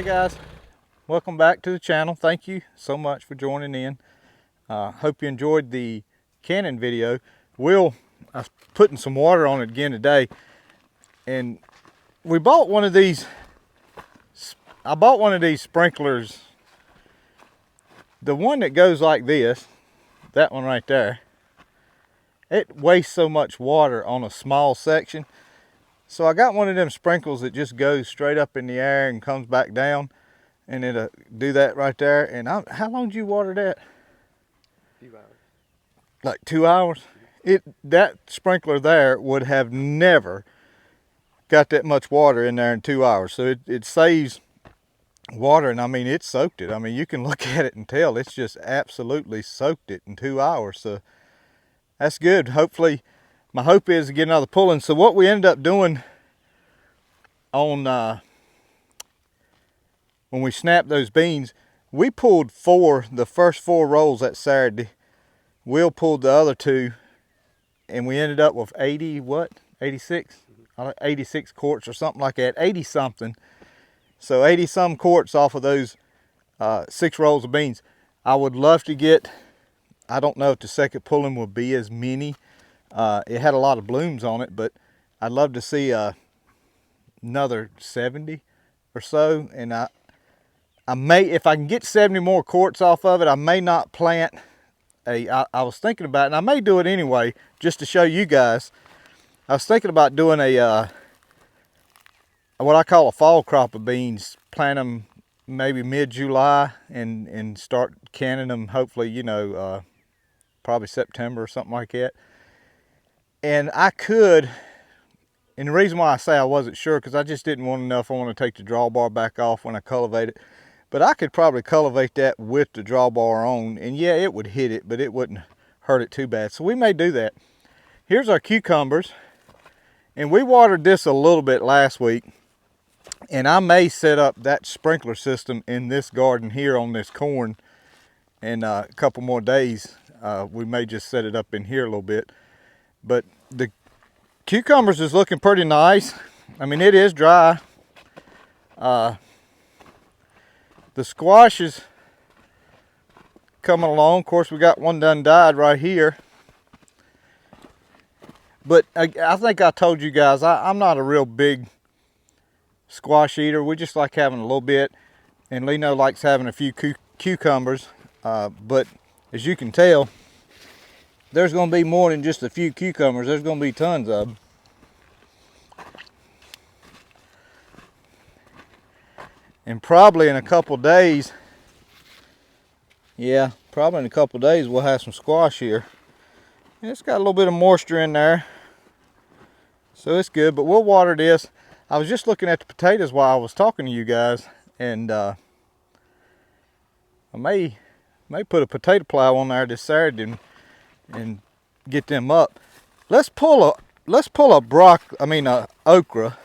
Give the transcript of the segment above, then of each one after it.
Hey guys, welcome back to the channel. Thank you so much for joining in. Hope you enjoyed the cannon video. I was putting some water on it again today, and we bought one of these. I bought one of these sprinklers. The one that goes like this, that one right there, it wastes so much water on a small section. So I got one of them sprinkles that just goes straight up in the air and comes back down, and it'll do that right there. And how long did you water that? A few hours. Like 2 hours? That sprinkler there would have never got that much water in there in 2 hours. So it saves water, and I mean, it soaked it. I mean, you can look at it and tell it's just absolutely soaked it in 2 hours. So that's good. Hopefully, my hope is to get another pulling. So what we ended up doing on when we snapped those beans, we pulled the first four rolls that Saturday. Will pulled the other two, and we ended up with 86 quarts or something like that, 80 something. So 80 some quarts off of those 6 rolls of beans. I would love to get, I don't know if the second pulling will be as many. It had a lot of blooms on it, but I'd love to see another 70 or so. And I may, if I can get 70 more quarts off of it, I may not plant I was thinking about it, and I may do it anyway, just to show you guys. I was thinking about doing a what I call a fall crop of beans. Plant them maybe mid-July and start canning them, hopefully, you know, probably September or something like that. And I could, and the reason why I say I wasn't sure, because I just didn't want enough. I want to take the drawbar back off when I cultivate it. But I could probably cultivate that with the drawbar on, and yeah, it would hit it, but it wouldn't hurt it too bad. So we may do that. Here's our cucumbers, and we watered this a little bit last week, and I may set up that sprinkler system in this garden here on this corn in a couple more days. We may just set it up in here a little bit. But the cucumbers is looking pretty nice. I mean, it is dry. The squash is coming along. Of course, we got one done died right here. But I think I told you guys, I'm not a real big squash eater. We just like having a little bit. And Lino likes having a few cucumbers. But as you can tell, there's going to be more than just a few cucumbers. There's going to be tons of them. And probably in a couple days, yeah, probably in a couple days we'll have some squash here. And it's got a little bit of moisture in there, so it's good. But we'll water this. I was just looking at the potatoes while I was talking to you guys, and I may put a potato plow on there this Saturday and get them up. Let's pull a okra,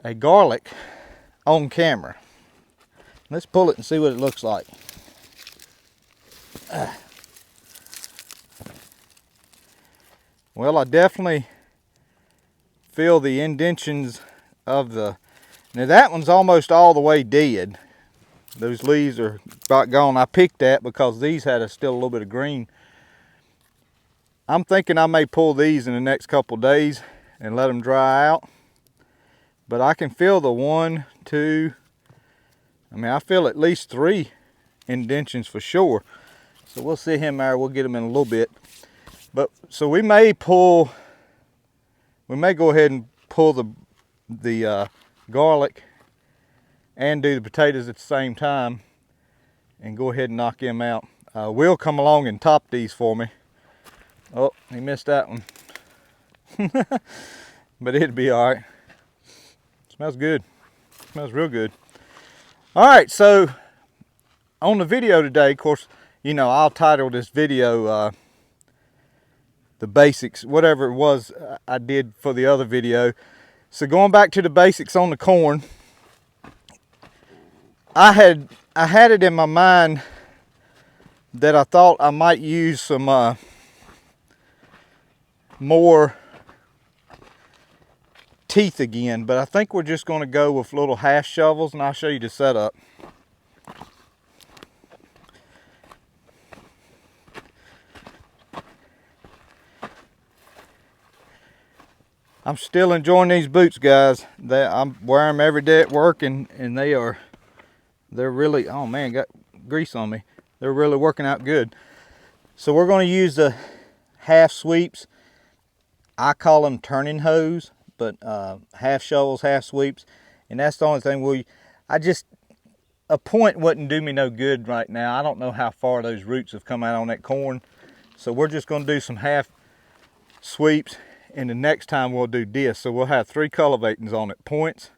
a garlic on camera. Let's pull it and see what it looks like. Well, I definitely feel the indentions of the, now that one's almost all the way dead. Those leaves are about gone. I picked that because these had still a little bit of green. I'm thinking I may pull these in the next couple days and let them dry out. But I can feel the 1, 2, I mean, I feel at least 3 indentions for sure. So we'll see him there. We'll get him in a little bit. But so we may go ahead and pull the garlic and do the potatoes at the same time and go ahead and knock them out. Will come along and top these for me. Oh, he missed that one. But it'd be all right. Smells good. Smells real good. All right, so on the video today, of course, you know, I'll title this video the basics, whatever it was I did for the other video. So going back to the basics on the corn, I had it in my mind that I thought I might use some more teeth again, but I think we're just going to go with little half shovels, and I'll show you the setup. I'm still enjoying these boots, guys. I'm wearing them every day at work, and they're really, oh man, got grease on me. They're really working out good. So we're going to use the half sweeps. I call them turning hose, but half shovels, half sweeps, and that's the only thing a point wouldn't do me no good right now. I don't know how far those roots have come out on that corn, so we're just going to do some half sweeps, and the next time we'll do this. So we'll have 3 cultivatings on it: points,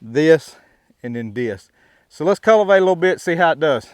this, and then this. So let's cultivate a little bit, see how it does.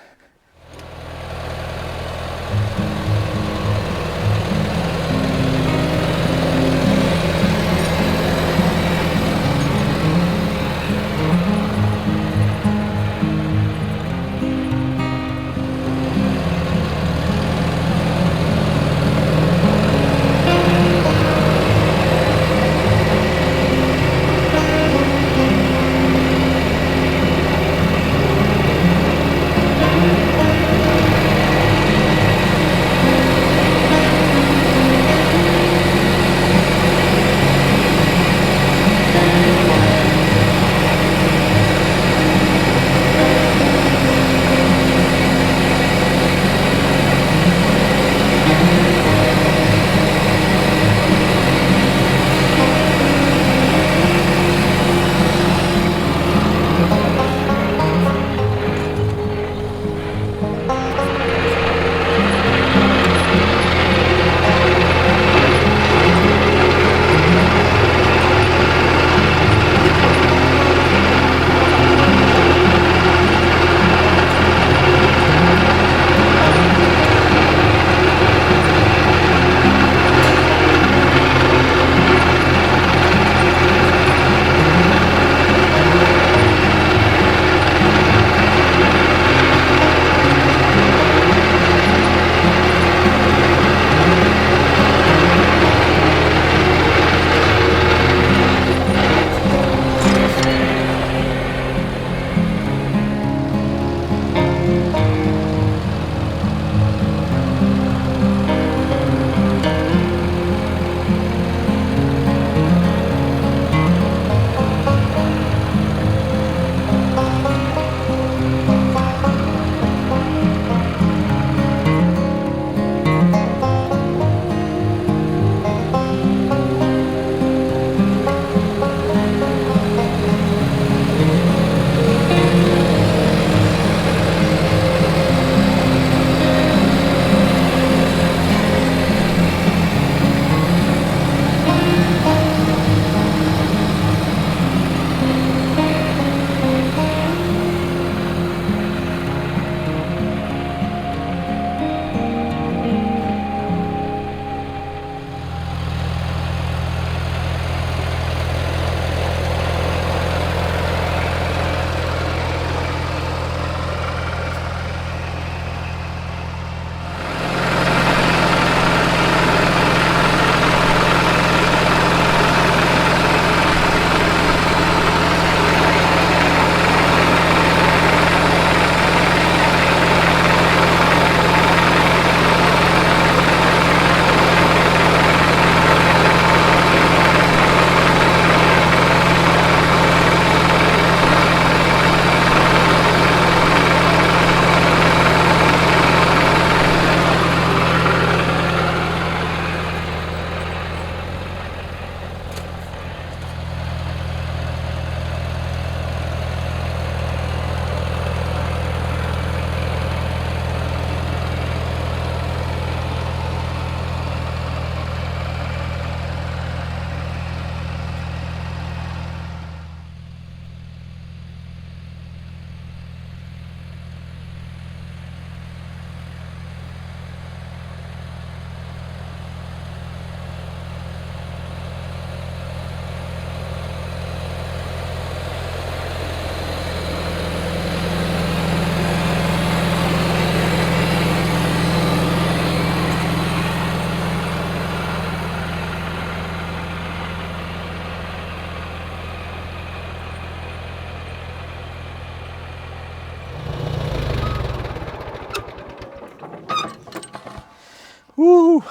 Woo!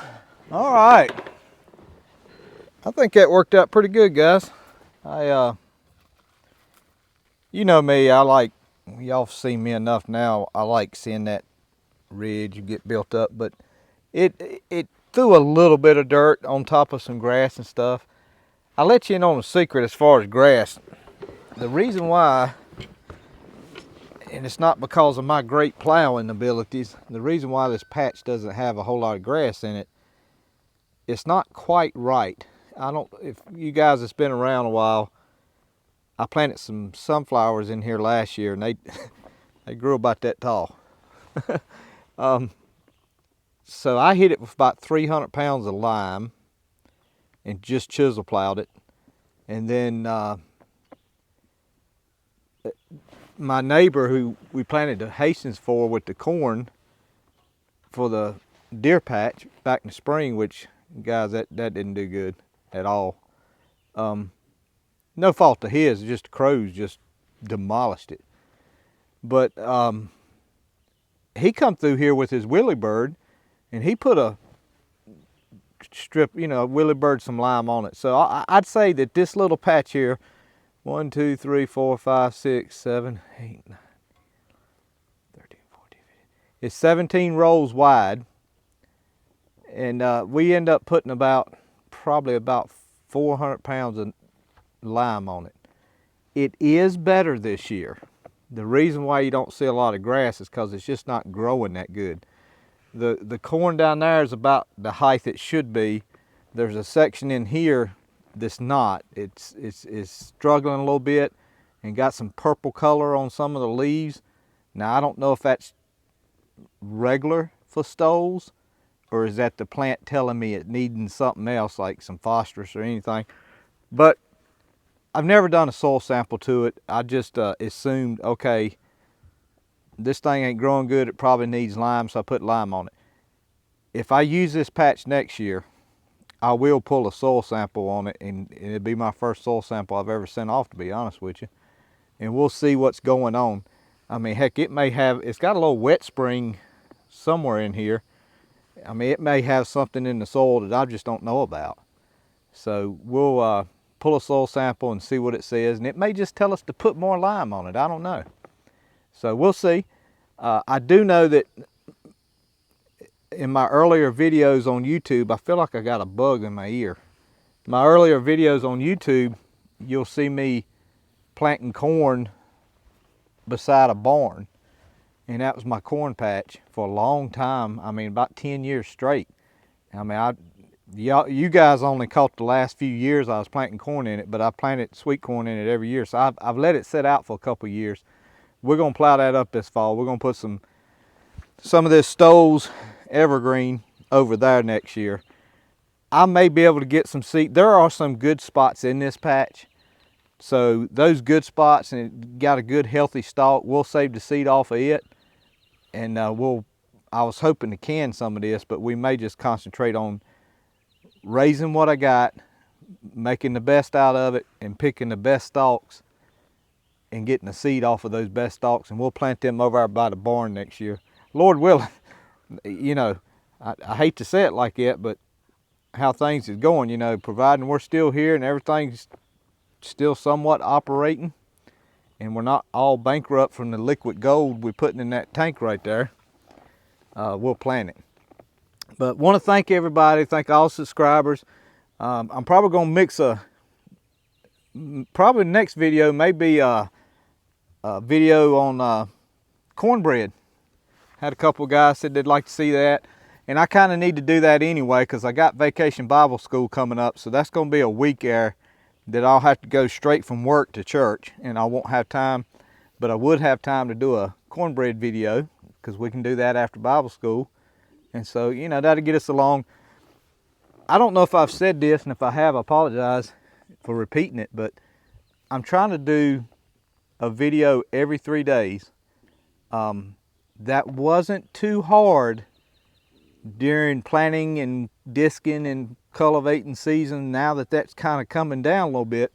All right. I think that worked out pretty good, guys. You know me, y'all seen me enough now. I like seeing that ridge get built up, but it threw a little bit of dirt on top of some grass and stuff. I'll let you in on a secret as far as grass. The reason why, and it's not because of my great plowing abilities, the reason why this patch doesn't have a whole lot of grass in it, it's not quite right. If you guys that's been around a while, I planted some sunflowers in here last year and they grew about that tall. So I hit it with about 300 pounds of lime and just chisel plowed it. And then my neighbor who we planted the Hastings for with the corn for the deer patch back in the spring, which guys, that didn't do good at all. No fault of his, just the crows just demolished it. But he come through here with his willy bird and he put a strip, willy bird some lime on it. So I'd say that this little patch here, 1, 2, 3, 4, 5, 6, 7, 8, 9, 13, 14, 15. It's 17 rolls wide. And we end up putting probably about 400 pounds of lime on it. It is better this year. The reason why you don't see a lot of grass is because it's just not growing that good. The corn down there is about the height it should be. There's a section in here that's not. It's struggling a little bit and got some purple color on some of the leaves. Now I don't know if that's regular for stoles or is that the plant telling me it needing something else like some phosphorus or anything. But I've never done a soil sample to it. I just assumed, okay, this thing ain't growing good, it probably needs lime, so I put lime on it. If I use this patch next year, I will pull a soil sample on it, and it'll be my first soil sample I've ever sent off, to be honest with you. And we'll see what's going on. I mean, heck, it's got a little wet spring somewhere in here. I mean, it may have something in the soil that I just don't know about. So we'll pull a soil sample and see what it says, and it may just tell us to put more lime on it. I don't know. So we'll see. I do know that in my earlier videos on YouTube, I feel like I got a bug in my ear. My earlier videos on YouTube, you'll see me planting corn beside a barn. And that was my corn patch for a long time. I mean, about 10 years straight. I mean, you guys only caught the last few years I was planting corn in it, but I planted sweet corn in it every year. So I've let it sit out for a couple of years. We're gonna plow that up this fall. We're gonna put some of this Stoles evergreen over there next year. I may be able to get some seed. There are some good spots in this patch. So those good spots, and it got a good healthy stalk, we'll save the seed off of it. And I was hoping to can some of this, but we may just concentrate on raising what I got, making the best out of it, and picking the best stalks and getting the seed off of those best stalks, and we'll plant them over there by the barn next year. Lord willing, I hate to say it like that, but how things is going, providing we're still here and everything's still somewhat operating, and we're not all bankrupt from the liquid gold we're putting in that tank right there, we'll plant it. But want to thank everybody, thank all subscribers. I'm probably going to mix probably the next video may be a video on cornbread. Had a couple of guys said they'd like to see that, and I kind of need to do that anyway because I got Vacation Bible School coming up, so that's going to be a week there that I'll have to go straight from work to church, and I won't have time, but I would have time to do a cornbread video because we can do that after Bible school. And so, that'll get us along. I don't know if I've said this, and if I have, I apologize for repeating it, but I'm trying to do a video every 3 days. That wasn't too hard during planting and disking and cultivating season. Now that that's kind of coming down a little bit,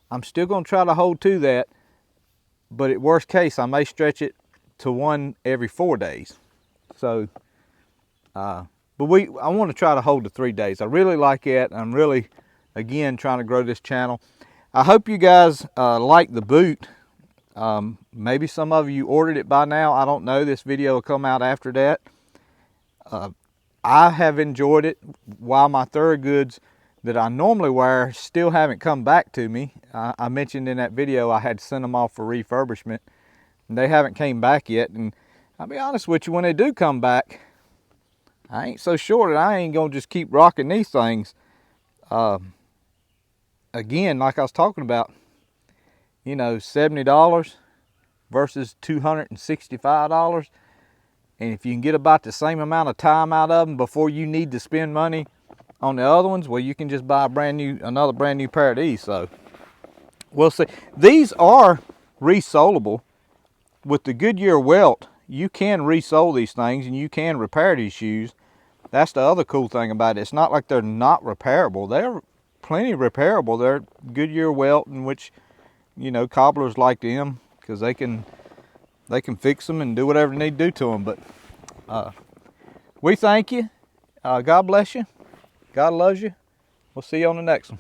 I'm still going to try to hold to that, but at worst case, I may stretch it to one every 4 days. So we'll But I want to try to hold the 3 days. I really like it. I'm really, again, trying to grow this channel. I hope you guys like the boot. Maybe some of you ordered it by now. I don't know. This video will come out after that. I have enjoyed it, while my Thorogoods that I normally wear still haven't come back to me. I mentioned in that video I had sent them off for refurbishment, and they haven't came back yet. And I'll be honest with you, when they do come back, I ain't so sure that I ain't gonna just keep rocking these things. Again, like I was talking about, you know, $70 versus $265. And if you can get about the same amount of time out of them before you need to spend money on the other ones, well, you can just buy another brand new pair of these. So we'll see. These are resolable with the Goodyear welt. You can resole these things and you can repair these shoes. That's the other cool thing about it. It's not like they're not repairable. They're plenty repairable. They're Goodyear welt, in which, you know, cobblers like them because they can fix them and do whatever they need to do to them. But we thank you. God bless you. God loves you. We'll see you on the next one.